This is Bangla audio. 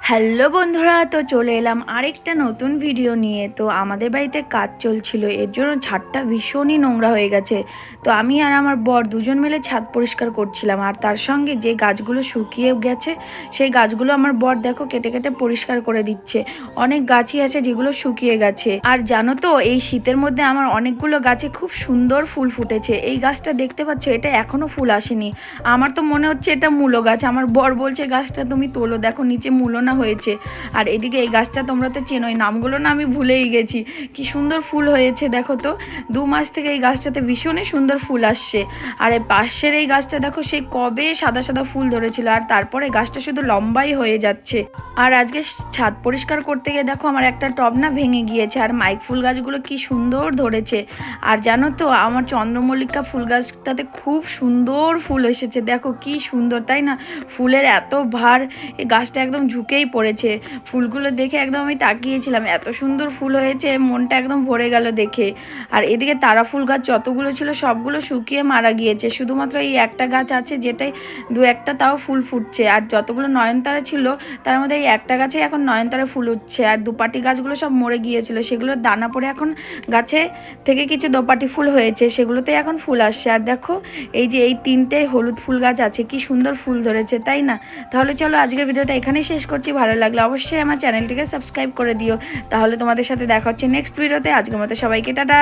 হ্যালো বন্ধুরা, তো চলে এলাম আরেকটা নতুন ভিডিও নিয়ে। তো আমাদের বাড়িতে কাজ চলছিল, এর জন্য ছাদটা ভীষণই নোংরা হয়ে গেছে। তো আমি আর আমার বর দুজন মিলে ছাদ পরিষ্কার করছিলাম, আর তার সঙ্গে যে গাছগুলো শুকিয়ে গেছে সেই গাছগুলো আমার বর দেখো কেটে কেটে পরিষ্কার করে দিচ্ছে। অনেক গাছই আছে যেগুলো শুকিয়ে গেছে। আর জানো তো, এই শীতের মধ্যে আমার অনেকগুলো গাছে খুব সুন্দর ফুল ফুটেছে। এই গাছটা দেখতে পাচ্ছ, এটা এখনো ফুল আসেনি। আমার তো মনে হচ্ছে এটা মূলো গাছ। আমার বর বলছে গাছটা তুমি তোলো, দেখো নিচে মূলো না হয়েছে। আর এদিকে এই গাছটা তোমরা তো চেনোই, নামগুলো না আমি ভুলেই গেছি। কি সুন্দর ফুল হয়েছে দেখো তো। 2 মাস থেকে এই গাছটাতে ভীষণই সুন্দর ফুল আসছে। আর এই পাশের এই গাছটা দেখো, সেই কবে সাদা সাদা ফুল ধরেছিল, আর তারপরে গাছটা শুধু লম্বাই হয়ে যাচ্ছে। আর আজকে ছাদ পরিষ্কার করতে গিয়ে দেখো আমার একটা টব না ভেঙে গিয়েছে, আর মাইক ফুল গাছগুলো কি সুন্দর ধরেছে। আর জানো তো, আমার চন্দ্রমল্লিকা ফুল গাছটাতে খুব সুন্দর ফুল এসেছে, দেখো কি সুন্দর তাই না। ফুলের এত ভার, এই গাছটা একদম ঝুঁকেই পড়েছে। ফুলগুলো দেখে একদম আমি তাকিয়েছিলাম, এত সুন্দর ফুল হয়েছে, মনটা একদম ভরে গেল দেখে। আর এদিকে তারা ফুল গাছ যতগুলো ছিল সবগুলো শুকিয়ে মারা গিয়েছে, শুধুমাত্র এই একটা গাছ আছে যেটাই দু একটা তাও ফুল ফুটছে। আর যতগুলো নয়নতারা ছিল তার মধ্যে এই একটা গাছে এখন নয়নতারা ফুল উঠছে। আর দুপাটি গাছগুলো সব মরে গিয়েছিল, সেগুলোর দানা পড়ে এখন গাছে থেকে কিছু দোপাটি ফুল হয়েছে, সেগুলোতে এখন ফুল আসছে। আর দেখো, এই যে এই 3টে হলুদ ফুল গাছ আছে, কি সুন্দর ফুল ধরেছে তাই না। তাহলে চলো আজকের ভিডিওটা এখানেই শেষ করছি। ভালো লাগলে অবশ্যই আমার চ্যানেলটিকে সাবস্ক্রাইব করে দিও। তাহলে তোমাদের সাথে দেখা হচ্ছে নেক্সট ভিডিওতে। আজকের মতো সবাইকে টাটা।